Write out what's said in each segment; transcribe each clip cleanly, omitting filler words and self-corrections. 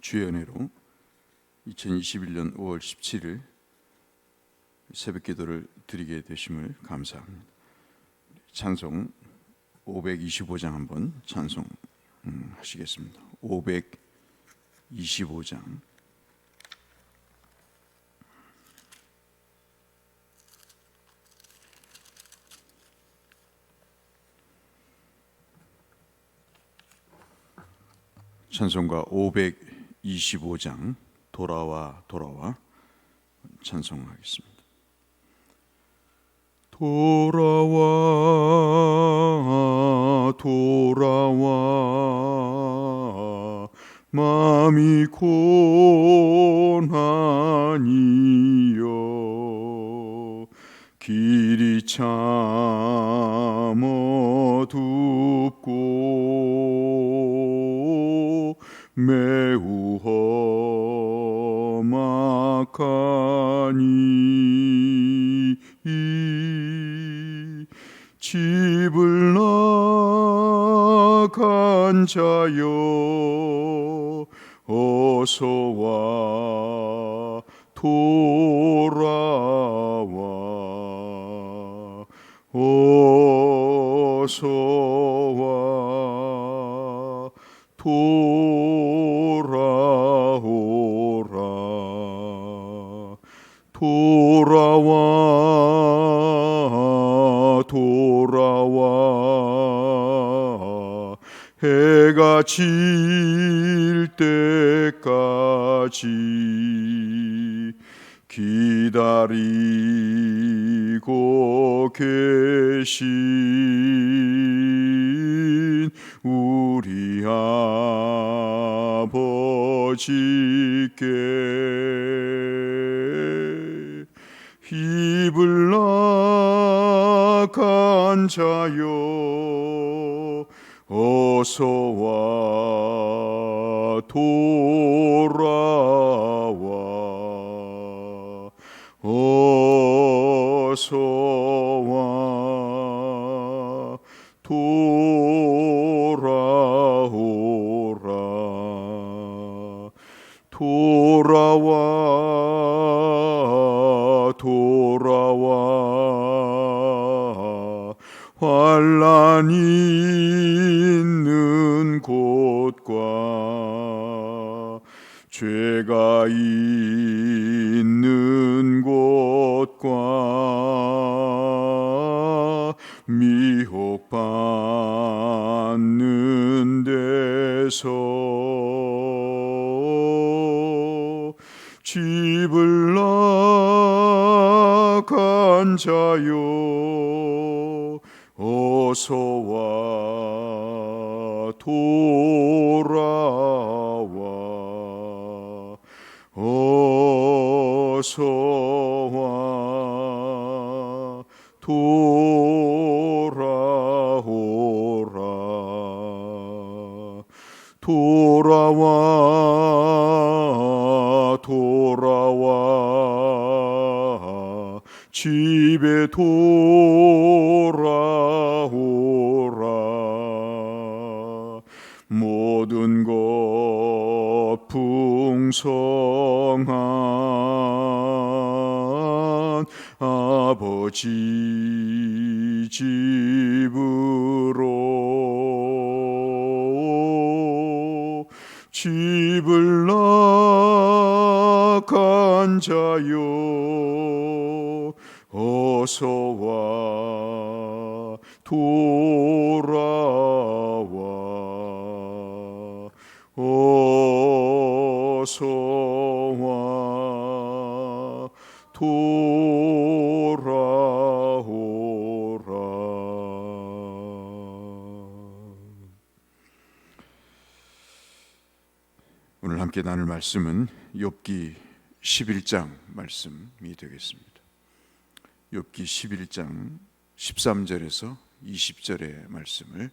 주의 은혜로 2021년 5월 17일 새벽 기도를 드리게 되심을 감사합니다. 찬송 525장 한번 찬송하시겠습니다. 525장. 찬송가 525장 돌아와 돌아와 찬송하겠습니다. 돌아와 돌아와 마음이 고난이여 길이 참 어둡고 매우 험악하니 집을 나간 자여 어서와 돌아와 어서와 돌아오라 돌아와 돌아와 해가 질 때까지 기다리고 계신 우리 아버지께 입을 나간 자여 어서와 돌아와 어서와 돌아오라 돌아와 돌아와 환난이 있는 곳과 죄가 있는 곳과 미혹받는 데서 집을 나간 자여 어서와 돌아와 어서와 돌아오라 돌아와 돌아와 집에 돌아오라 모든 것 풍성한 아버지 집으로 집을 나간 자여 어서와 돌아와 어서와 돌아오라. 오늘 함께 나눌 말씀은 욥기 11장 말씀이 되겠습니다. 욥기 11장 13절에서 20절의 말씀을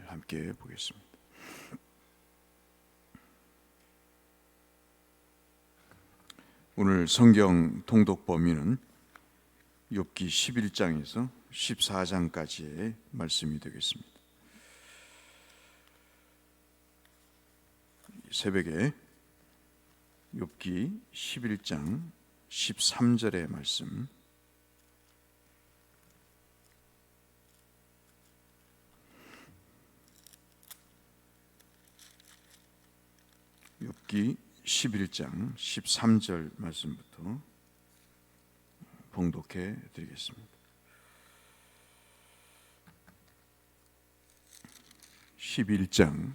함께 보겠습니다. 오늘 성경 통독 범위는 욥기 11장에서 14장까지의 말씀이 되겠습니다. 새벽에 욥기 11장 13절의 말씀. 욥기 11장 13절 말씀부터 봉독해 드리겠습니다. 11장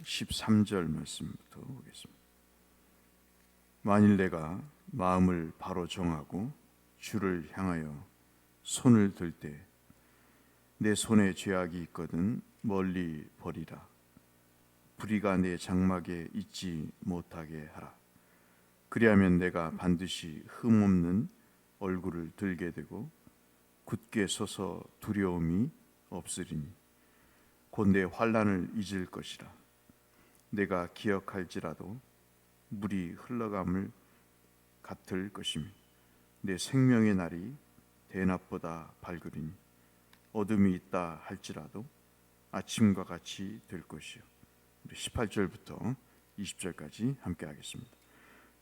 13절 말씀부터 보겠습니다. 만일 내가 마음을 바로 정하고 주를 향하여 손을 들 때 내 손에 죄악이 있거든 멀리 버리라. 불의가 내 장막에 있지 못하게 하라. 그리하면 내가 반드시 흠없는 얼굴을 들게 되고 굳게 서서 두려움이 없으리니 곧 내 환난을 잊을 것이라. 내가 기억할지라도 물이 흘러감을 같을 것이며 내 생명의 날이 대낮보다 밝으리니 어둠이 있다 할지라도 아침과 같이 될 것이요. 18절부터 20절까지 함께 하겠습니다.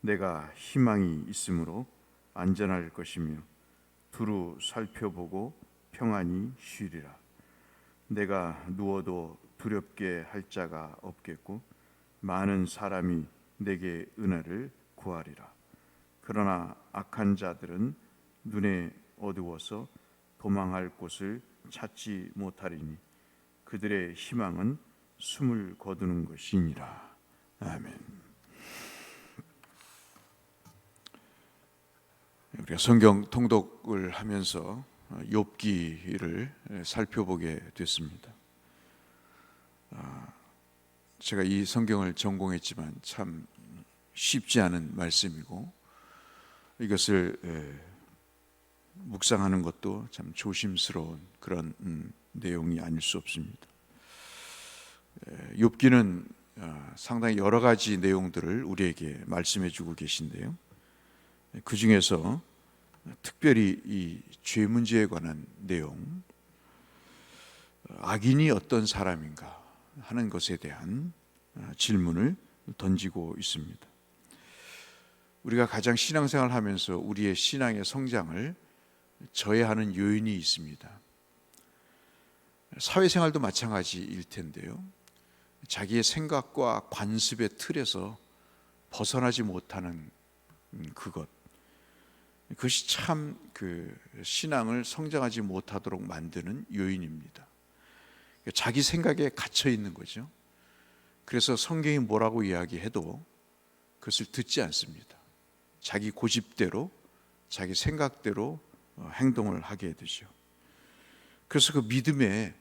내가 희망이 있으므로 안전할 것이며 두루 살펴보고 평안히 쉬리라. 내가 누워도 두렵게 할 자가 없겠고 많은 사람이 내게 은혜를 구하리라. 그러나 악한 자들은 눈에 어두워서 도망할 곳을 찾지 못하리니 그들의 희망은 숨을 거두는 것이니라. 아멘. 우리가 성경 통독을 하면서 욥기를 살펴보게 됐습니다. 제가 이 성경을 전공했지만 참 쉽지 않은 말씀이고 이것을 묵상하는 것도 참 조심스러운 그런 내용이 아닐 수 없습니다. 욥기는 상당히 여러 가지 내용들을 우리에게 말씀해 주고 계신데요. 그 중에서 특별히 이 죄 문제에 관한 내용, 악인이 어떤 사람인가 하는 것에 대한 질문을 던지고 있습니다. 우리가 가장 신앙생활을 하면서 우리의 신앙의 성장을 저해하는 요인이 있습니다. 사회생활도 마찬가지일 텐데요. 자기의 생각과 관습의 틀에서 벗어나지 못하는 그것이 참 그 신앙을 성장하지 못하도록 만드는 요인입니다. 자기 생각에 갇혀 있는 거죠. 그래서 성경이 뭐라고 이야기해도 그것을 듣지 않습니다. 자기 고집대로, 자기 생각대로 행동을 하게 되죠. 그래서 그 믿음에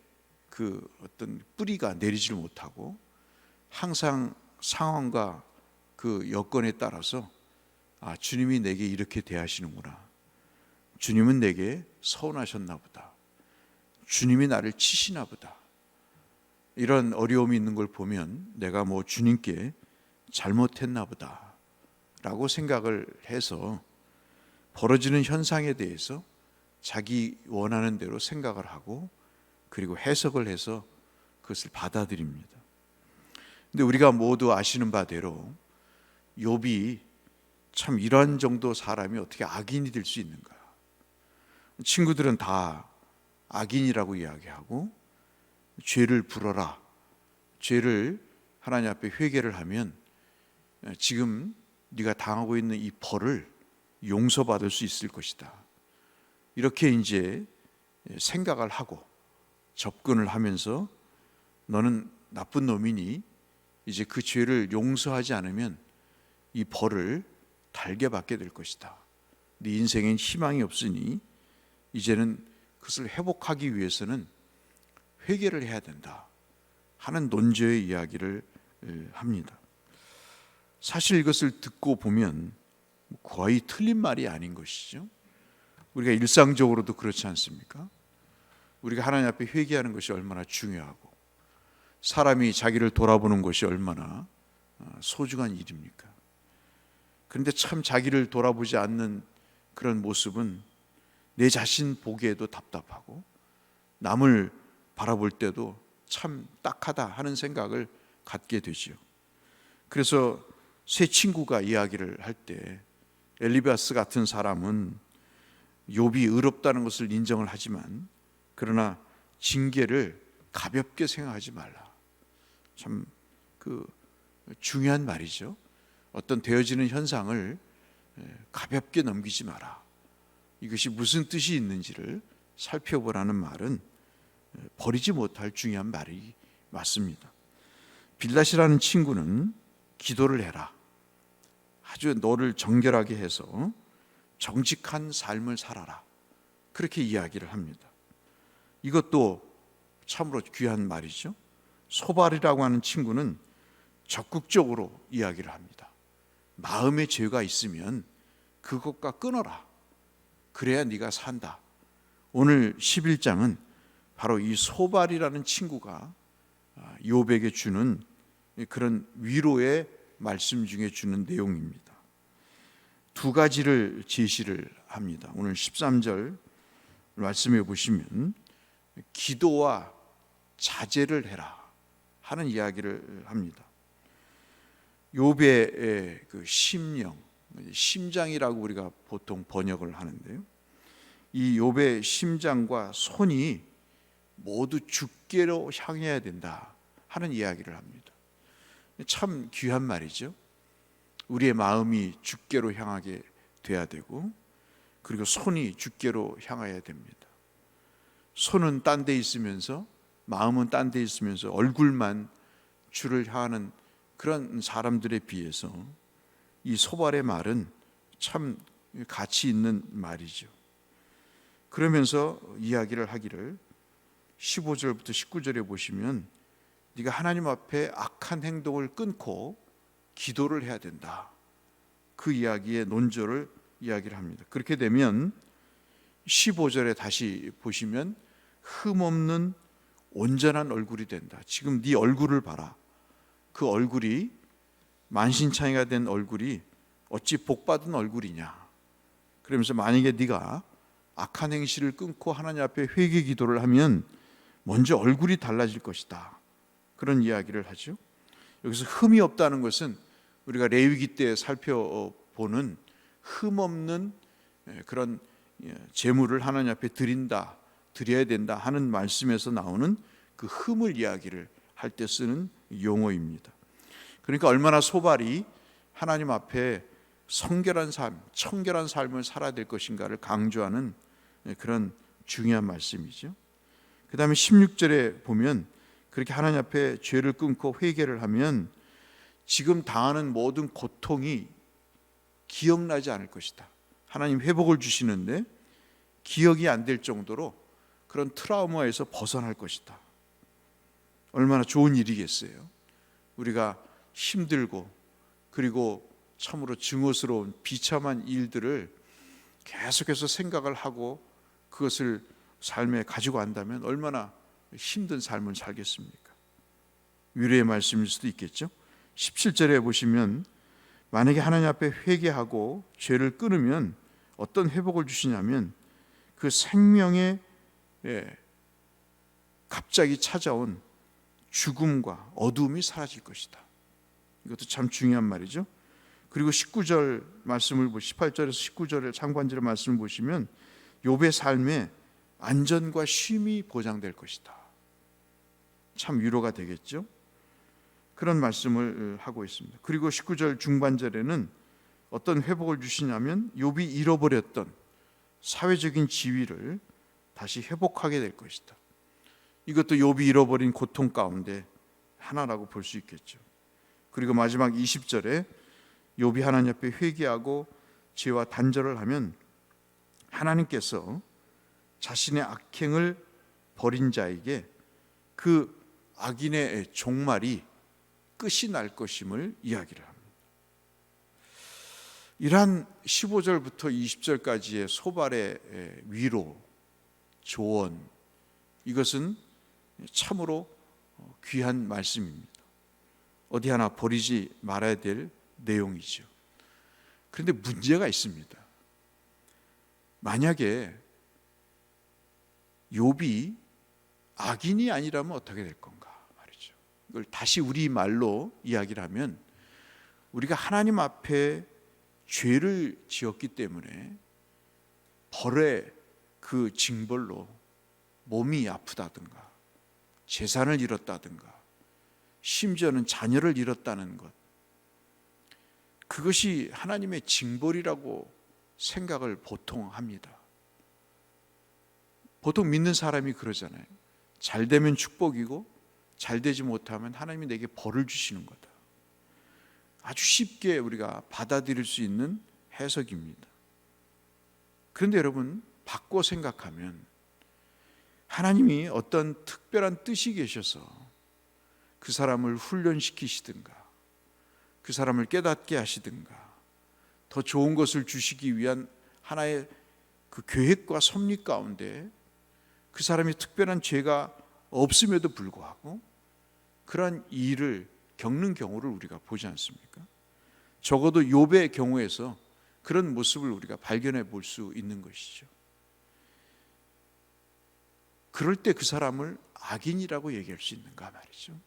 그 어떤 뿌리가 내리질 못하고 항상 상황과 그 여건에 따라서 주님이 내게 이렇게 대하시는구나. 주님은 내게 서운하셨나 보다. 주님이 나를 치시나 보다. 이런 어려움이 있는 걸 보면 내가 뭐 주님께 잘못했나 보다 라고 생각을 해서 벌어지는 현상에 대해서 자기 원하는 대로 생각을 하고 그리고 해석을 해서 그것을 받아들입니다. 근데 우리가 모두 아시는 바대로 욥이 참 이런 정도 사람이 어떻게 악인이 될 수 있는가. 친구들은 다 악인이라고 이야기하고 죄를 불어라. 죄를 하나님 앞에 회개를 하면 지금 네가 당하고 있는 이 벌을 용서받을 수 있을 것이다. 이렇게 이제 생각을 하고 접근을 하면서 너는 나쁜 놈이니 이제 그 죄를 용서하지 않으면 이 벌을 달게 받게 될 것이다. 네 인생엔 희망이 없으니 이제는 그것을 회복하기 위해서는 회개를 해야 된다 하는 논조의 이야기를 합니다. 사실 이것을 듣고 보면 거의 틀린 말이 아닌 것이죠. 우리가 일상적으로도 그렇지 않습니까? 우리가 하나님 앞에 회개하는 것이 얼마나 중요하고 사람이 자기를 돌아보는 것이 얼마나 소중한 일입니까? 그런데 참 자기를 돌아보지 않는 그런 모습은 내 자신 보기에도 답답하고 남을 바라볼 때도 참 딱하다 하는 생각을 갖게 되죠. 그래서 세 친구가 이야기를 할 때 엘리바스 같은 사람은 욥이 의롭다는 것을 인정을 하지만 그러나 징계를 가볍게 생각하지 말라. 참 중요한 말이죠. 어떤 되어지는 현상을 가볍게 넘기지 마라. 이것이 무슨 뜻이 있는지를 살펴보라는 말은 버리지 못할 중요한 말이 맞습니다. 빌닷이라는 친구는 기도를 해라. 아주 너를 정결하게 해서 정직한 삶을 살아라. 그렇게 이야기를 합니다. 이것도 참으로 귀한 말이죠. 소발이라고 하는 친구는 적극적으로 이야기를 합니다. 마음에 죄가 있으면 그것과 끊어라. 그래야 네가 산다. 오늘 11장은 바로 이 소발이라는 친구가 욥에게 주는 그런 위로의 말씀 중에 주는 내용입니다. 두 가지를 제시를 합니다. 오늘 13절 말씀해 보시면 기도와 자제를 해라 하는 이야기를 합니다. 욥의 그 심령, 심장이라고 우리가 보통 번역을 하는데요. 이 욥의 심장과 손이 모두 주께로 향해야 된다 하는 이야기를 합니다. 참 귀한 말이죠. 우리의 마음이 주께로 향하게 돼야 되고 그리고 손이 주께로 향해야 됩니다. 손은 딴 데 있으면서 마음은 딴 데 있으면서 얼굴만 주를 향하는 그런 사람들에 비해서 이 소발의 말은 참 가치 있는 말이죠. 그러면서 이야기를 하기를 15절부터 19절에 보시면 네가 하나님 앞에 악한 행동을 끊고 기도를 해야 된다. 그 이야기의 논조를 이야기를 합니다. 그렇게 되면 15절에 다시 보시면 흠없는 온전한 얼굴이 된다. 지금 네 얼굴을 봐라. 그 얼굴이 만신창이가 된 얼굴이 어찌 복받은 얼굴이냐. 그러면서 만약에 네가 악한 행실을 끊고 하나님 앞에 회개 기도를 하면 먼저 얼굴이 달라질 것이다. 그런 이야기를 하죠. 여기서 흠이 없다는 것은 우리가 레위기 때 살펴보는 흠없는 그런 제물을 하나님 앞에 드려야 된다 하는 말씀에서 나오는 그 흠을 이야기를 할 때 쓰는 용어입니다. 그러니까 얼마나 소발이 하나님 앞에 성결한 삶, 청결한 삶을 살아야 될 것인가를 강조하는 그런 중요한 말씀이죠. 그 다음에 16절에 보면 그렇게 하나님 앞에 죄를 끊고 회개를 하면 지금 당하는 모든 고통이 기억나지 않을 것이다. 하나님 회복을 주시는데 기억이 안 될 정도로 그런 트라우마에서 벗어날 것이다. 얼마나 좋은 일이겠어요. 우리가 힘들고 그리고 참으로 증오스러운 비참한 일들을 계속해서 생각을 하고 그것을 삶에 가지고 간다면 얼마나 힘든 삶을 살겠습니까? 위로의 말씀일 수도 있겠죠. 17절에 보시면 만약에 하나님 앞에 회개하고 죄를 끊으면 어떤 회복을 주시냐면 그 생명에 갑자기 찾아온 죽음과 어두움이 사라질 것이다. 이것도 참 중요한 말이죠. 그리고 19절 말씀을 18절에서 19절의 상반절의 말씀을 보시면 욥의 삶에 안전과 쉼이 보장될 것이다. 참 위로가 되겠죠. 그런 말씀을 하고 있습니다. 그리고 19절 중반절에는 어떤 회복을 주시냐면 욥이 잃어버렸던 사회적인 지위를 다시 회복하게 될 것이다. 이것도 욥이 잃어버린 고통 가운데 하나라고 볼 수 있겠죠. 그리고 마지막 20절에 욥이 하나님 앞에 회개하고 죄와 단절을 하면 하나님께서 자신의 악행을 벌인 자에게 그 악인의 종말이 끝이 날 것임을 이야기를 합니다. 이러한 15절부터 20절까지의 소발의 위로, 조언, 이것은 참으로 귀한 말씀입니다. 어디 하나 버리지 말아야 될 내용이죠. 그런데 문제가 있습니다. 만약에 욥이 악인이 아니라면 어떻게 될 건가 말이죠. 이걸 다시 우리 말로 이야기를 하면 우리가 하나님 앞에 죄를 지었기 때문에 벌의 그 징벌로 몸이 아프다든가 재산을 잃었다든가 심지어는 자녀를 잃었다는 것, 그것이 하나님의 징벌이라고 생각을 보통 합니다. 보통 믿는 사람이 그러잖아요. 잘 되면 축복이고 잘 되지 못하면 하나님이 내게 벌을 주시는 거다. 아주 쉽게 우리가 받아들일 수 있는 해석입니다. 그런데 여러분, 바꿔 생각하면 하나님이 어떤 특별한 뜻이 계셔서 그 사람을 훈련시키시든가 그 사람을 깨닫게 하시든가 더 좋은 것을 주시기 위한 하나의 그 계획과 섭리 가운데 그 사람이 특별한 죄가 없음에도 불구하고 그러한 일을 겪는 경우를 우리가 보지 않습니까? 적어도 욥의 경우에서 그런 모습을 우리가 발견해 볼 수 있는 것이죠. 그럴 때 그 사람을 악인이라고 얘기할 수 있는가 말이죠.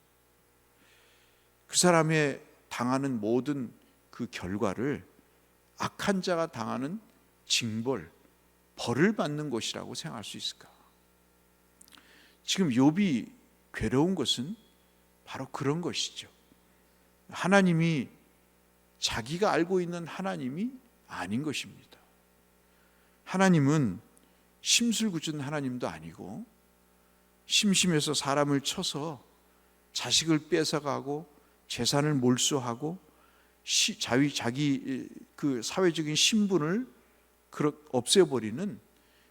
그 사람의 당하는 모든 그 결과를 악한 자가 당하는 징벌, 벌을 받는 것이라고 생각할 수 있을까? 지금 욥이 괴로운 것은 바로 그런 것이죠. 하나님이 자기가 알고 있는 하나님이 아닌 것입니다. 하나님은 심술궂은 하나님도 아니고 심심해서 사람을 쳐서 자식을 뺏어가고 재산을 몰수하고 자기 그 사회적인 신분을 없애버리는,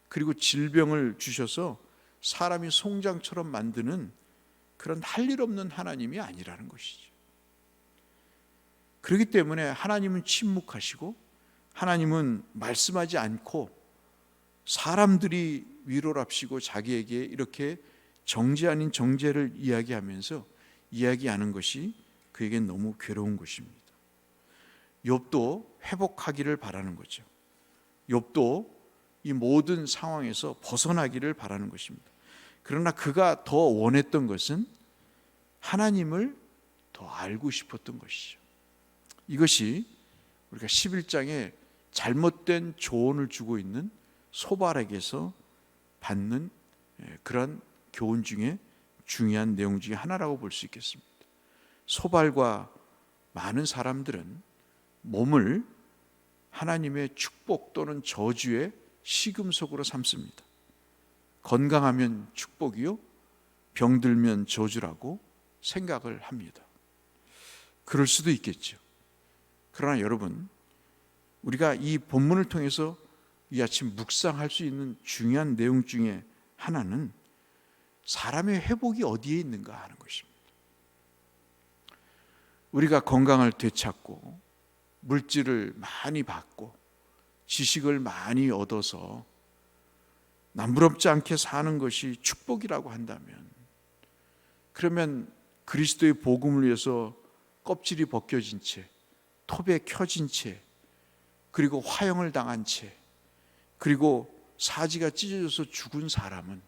그리고 질병을 주셔서 사람이 송장처럼 만드는 그런 할 일 없는 하나님이 아니라는 것이죠. 그렇기 때문에 하나님은 침묵하시고 하나님은 말씀하지 않고 사람들이 위로랍시고 자기에게 이렇게 정죄 아닌 정죄를 이야기하는 것이 그에겐 너무 괴로운 것입니다. 욥도 회복하기를 바라는 거죠. 욥도 이 모든 상황에서 벗어나기를 바라는 것입니다. 그러나 그가 더 원했던 것은 하나님을 더 알고 싶었던 것이죠. 이것이 우리가 11장에 잘못된 조언을 주고 있는 소발에게서 받는 그런 교훈 중에 중요한 내용 중에 하나라고 볼 수 있겠습니다. 소발과 많은 사람들은 몸을 하나님의 축복 또는 저주의 시금석으로 삼습니다. 건강하면 축복이요, 병들면 저주라고 생각을 합니다. 그럴 수도 있겠죠. 그러나 여러분, 우리가 이 본문을 통해서 이 아침 묵상할 수 있는 중요한 내용 중에 하나는 사람의 회복이 어디에 있는가 하는 것입니다. 우리가 건강을 되찾고 물질을 많이 받고 지식을 많이 얻어서 남부럽지 않게 사는 것이 축복이라고 한다면, 그러면 그리스도의 복음을 위해서 껍질이 벗겨진 채, 톱에 켜진 채, 그리고 화형을 당한 채, 그리고 사지가 찢어져서 죽은 사람은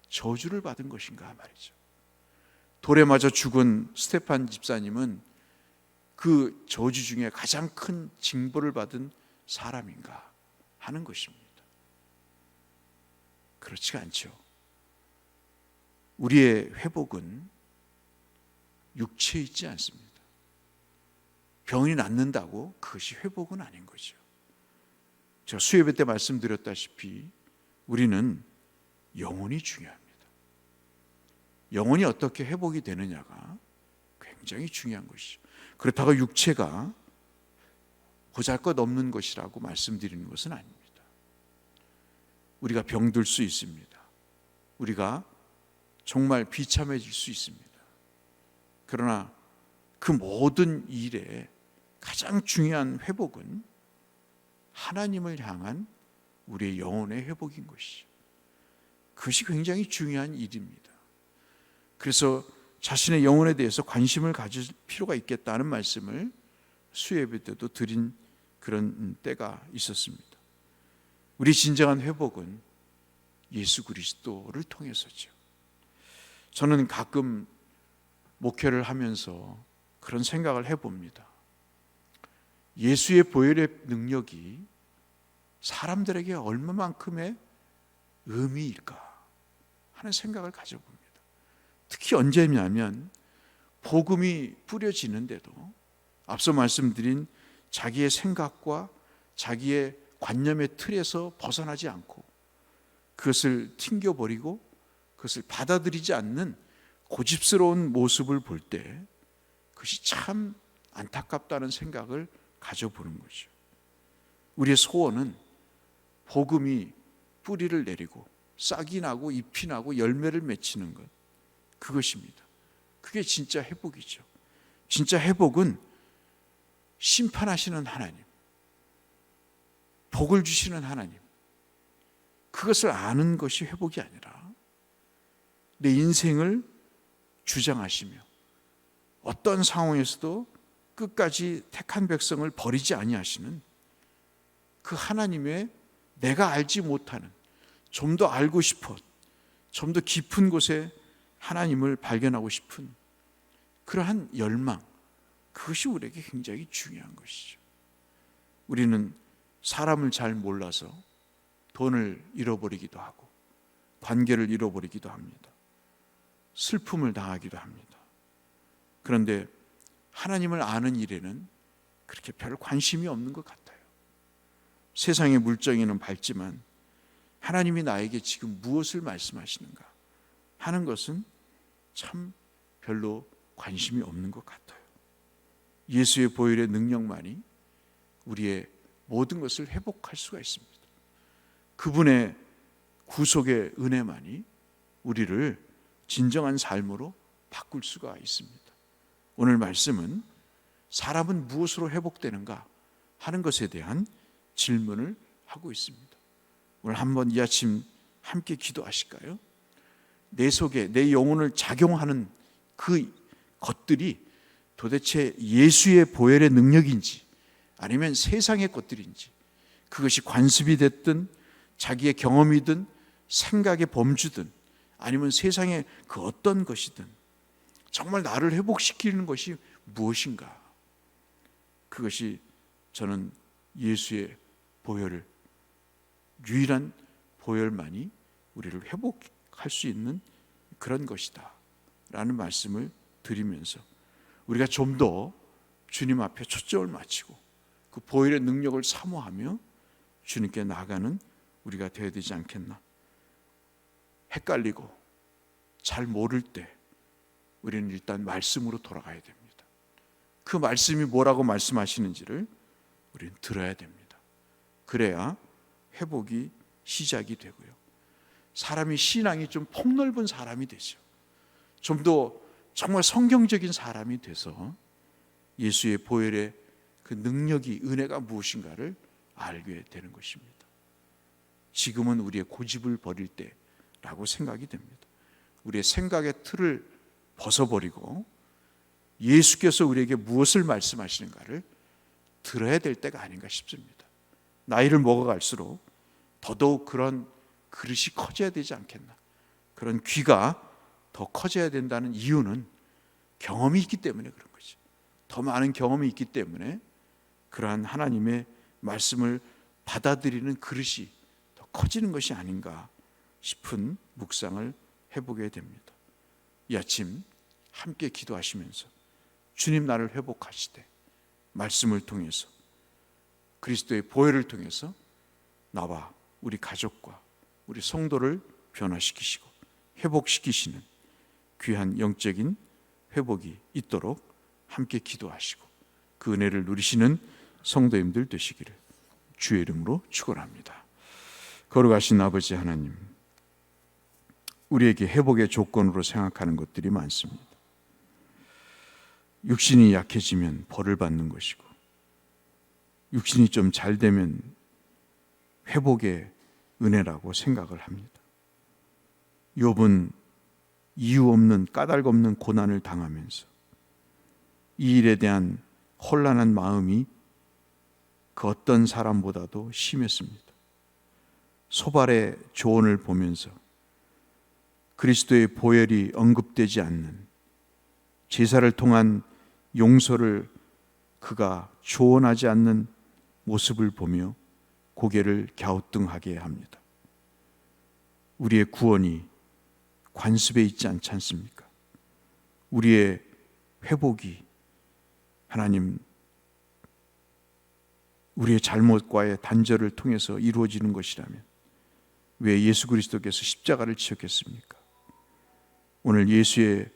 저주를 받은 것인가 말이죠. 돌에 맞아 죽은 스테판 집사님은 그 저주 중에 가장 큰 징벌을 받은 사람인가 하는 것입니다. 그렇지가 않죠. 우리의 회복은 육체에 있지 않습니다. 병이 낫는다고 그것이 회복은 아닌 거죠. 제가 수요예배 때 말씀드렸다시피 우리는 영혼이 중요합니다. 영혼이 어떻게 회복이 되느냐가 굉장히 중요한 것이죠. 그렇다고 육체가 보잘것없는 것이라고 말씀드리는 것은 아닙니다. 우리가 병들 수 있습니다. 우리가 정말 비참해질 수 있습니다. 그러나 그 모든 일에 가장 중요한 회복은 하나님을 향한 우리의 영혼의 회복인 것이죠. 그것이 굉장히 중요한 일입니다. 그래서 자신의 영혼에 대해서 관심을 가질 필요가 있겠다는 말씀을 수요예배 때도 드린 그런 때가 있었습니다. 우리 진정한 회복은 예수 그리스도를 통해서죠. 저는 가끔 목회를 하면서 그런 생각을 해봅니다. 예수의 보혈의 능력이 사람들에게 얼마만큼의 의미일까 하는 생각을 가져봅니다. 특히 언제냐면 복음이 뿌려지는데도 앞서 말씀드린 자기의 생각과 자기의 관념의 틀에서 벗어나지 않고 그것을 튕겨버리고 그것을 받아들이지 않는 고집스러운 모습을 볼 때 그것이 참 안타깝다는 생각을 가져보는 거죠. 우리의 소원은 복음이 뿌리를 내리고 싹이 나고 잎이 나고 열매를 맺히는 것, 그것입니다. 그게 진짜 회복이죠. 진짜 회복은 심판하시는 하나님, 복을 주시는 하나님, 그것을 아는 것이 회복이 아니라 내 인생을 주장하시며 어떤 상황에서도 끝까지 택한 백성을 버리지 아니하시는 그 하나님의 내가 알지 못하는, 좀 더 알고 싶어, 좀 더 깊은 곳에 하나님을 발견하고 싶은 그러한 열망, 그것이 우리에게 굉장히 중요한 것이죠. 우리는 사람을 잘 몰라서 돈을 잃어버리기도 하고 관계를 잃어버리기도 합니다. 슬픔을 당하기도 합니다. 그런데 하나님을 아는 일에는 그렇게 별 관심이 없는 것 같아요. 세상의 물정에는 밝지만 하나님이 나에게 지금 무엇을 말씀하시는가 하는 것은 참 별로 관심이 없는 것 같아요. 예수의 보혈의 능력만이 우리의 모든 것을 회복할 수가 있습니다. 그분의 구속의 은혜만이 우리를 진정한 삶으로 바꿀 수가 있습니다. 오늘 말씀은 사람은 무엇으로 회복되는가 하는 것에 대한 질문을 하고 있습니다. 오늘 한번 이 아침 함께 기도하실까요? 내 속에 내 영혼을 작용하는 그 것들이 도대체 예수의 보혈의 능력인지 아니면 세상의 것들인지, 그것이 관습이 됐든 자기의 경험이든 생각의 범주든 아니면 세상의 그 어떤 것이든 정말 나를 회복시키는 것이 무엇인가, 그것이 저는 예수의 보혈을, 유일한 보혈만이 우리를 회복할 수 있는 그런 것이다 라는 말씀을 드리면서 우리가 좀 더 주님 앞에 초점을 맞추고 그 보혈의 능력을 사모하며 주님께 나아가는 우리가 되어야 되지 않겠나. 헷갈리고 잘 모를 때 우리는 일단 말씀으로 돌아가야 됩니다. 그 말씀이 뭐라고 말씀하시는지를 우리는 들어야 됩니다. 그래야 회복이 시작이 되고요. 사람이 신앙이 좀 폭넓은 사람이 되죠. 좀 더 정말 성경적인 사람이 돼서 예수의 보혈의 그 능력이, 은혜가 무엇인가를 알게 되는 것입니다. 지금은 우리의 고집을 버릴 때라고 생각이 됩니다. 우리의 생각의 틀을 벗어버리고 예수께서 우리에게 무엇을 말씀하시는가를 들어야 될 때가 아닌가 싶습니다. 나이를 먹어갈수록 더더욱 그런 그릇이 커져야 되지 않겠나. 그런 귀가 더 커져야 된다는 이유는 경험이 있기 때문에 그런 거죠. 더 많은 경험이 있기 때문에 그러한 하나님의 말씀을 받아들이는 그릇이 더 커지는 것이 아닌가 싶은 묵상을 해보게 됩니다. 이 아침 함께 기도하시면서 주님 나를 회복하시되 말씀을 통해서 그리스도의 보혈을 통해서 나와 우리 가족과 우리 성도를 변화시키시고 회복시키시는 귀한 영적인 회복이 있도록 함께 기도하시고 그 은혜를 누리시는 성도님들 되시기를 주의 이름으로 축원합니다. 거룩하신 아버지 하나님, 우리에게 회복의 조건으로 생각하는 것들이 많습니다. 육신이 약해지면 벌을 받는 것이고, 육신이 좀 잘 되면 회복의 은혜라고 생각을 합니다. 욥은 이유 없는 까닭 없는 고난을 당하면서 이 일에 대한 혼란한 마음이 그 어떤 사람보다도 심했습니다. 소발의 조언을 보면서 그리스도의 보혈이 언급되지 않는 제사를 통한 용서를 그가 조언하지 않는 모습을 보며 고개를 갸우뚱하게 합니다. 우리의 구원이 관습에 있지 않지 않습니까? 우리의 회복이 하나님, 우리의 잘못과의 단절을 통해서 이루어지는 것이라면 왜 예수 그리스도께서 십자가를 지셨겠습니까? 오늘 예수의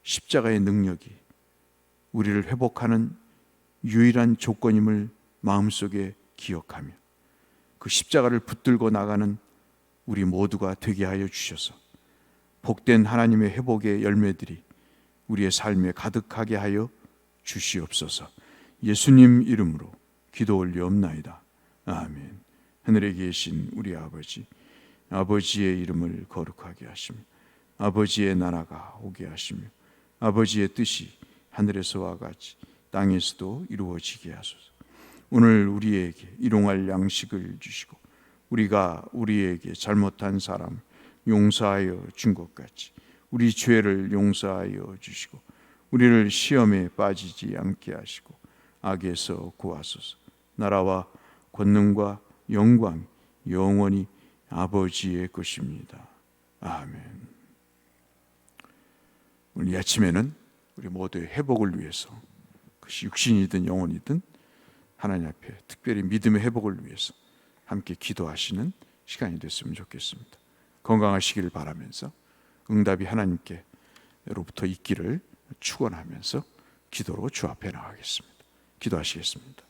십자가의 능력이 우리를 회복하는 유일한 조건임을 마음속에 기억하며 그 십자가를 붙들고 나가는 우리 모두가 되게 하여 주셔서 복된 하나님의 회복의 열매들이 우리의 삶에 가득하게 하여 주시옵소서. 예수님 이름으로 기도 올리옵나이다. 아멘. 하늘에 계신 우리 아버지, 아버지의 이름을 거룩하게 하시며 아버지의 나라가 오게 하시며 아버지의 뜻이 하늘에서와 같이 땅에서도 이루어지게 하소서. 오늘 우리에게 일용할 양식을 주시고 우리가 우리에게 잘못한 사람 용서하여 준 것 같이 우리 죄를 용서하여 주시고 우리를 시험에 빠지지 않게 하시고 악에서 구하소서. 나라와 권능과 영광 영원히 아버지의 것입니다. 아멘. 오늘 이 아침에는 우리 모두의 회복을 위해서, 그것이 육신이든 영혼이든 하나님 앞에 특별히 믿음의 회복을 위해서 함께 기도하시는 시간이 됐으면 좋겠습니다. 건강하시기를 바라면서 응답이 하나님께로부터 있기를 축원하면서 기도로 주 앞에 나가겠습니다. 기도하시겠습니다.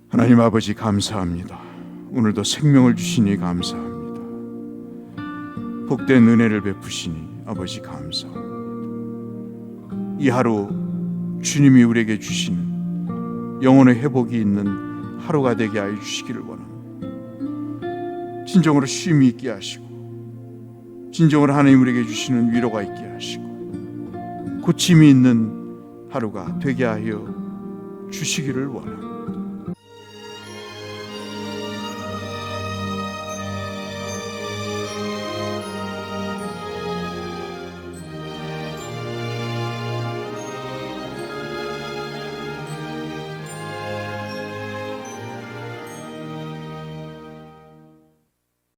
하나님 아버지 감사합니다. 오늘도 생명을 주시니 감사합니다. 복된 은혜를 베푸시니 아버지 감사합니다. 이 하루 주님이 우리에게 주시는 영혼의 회복이 있는 하루가 되게 하여 주시기를 원합니다. 진정으로 쉼이 있게 하시고 진정으로 하나님 우리에게 주시는 위로가 있게 하시고 고침이 있는 하루가 되게 하여 주시기를 원합니다.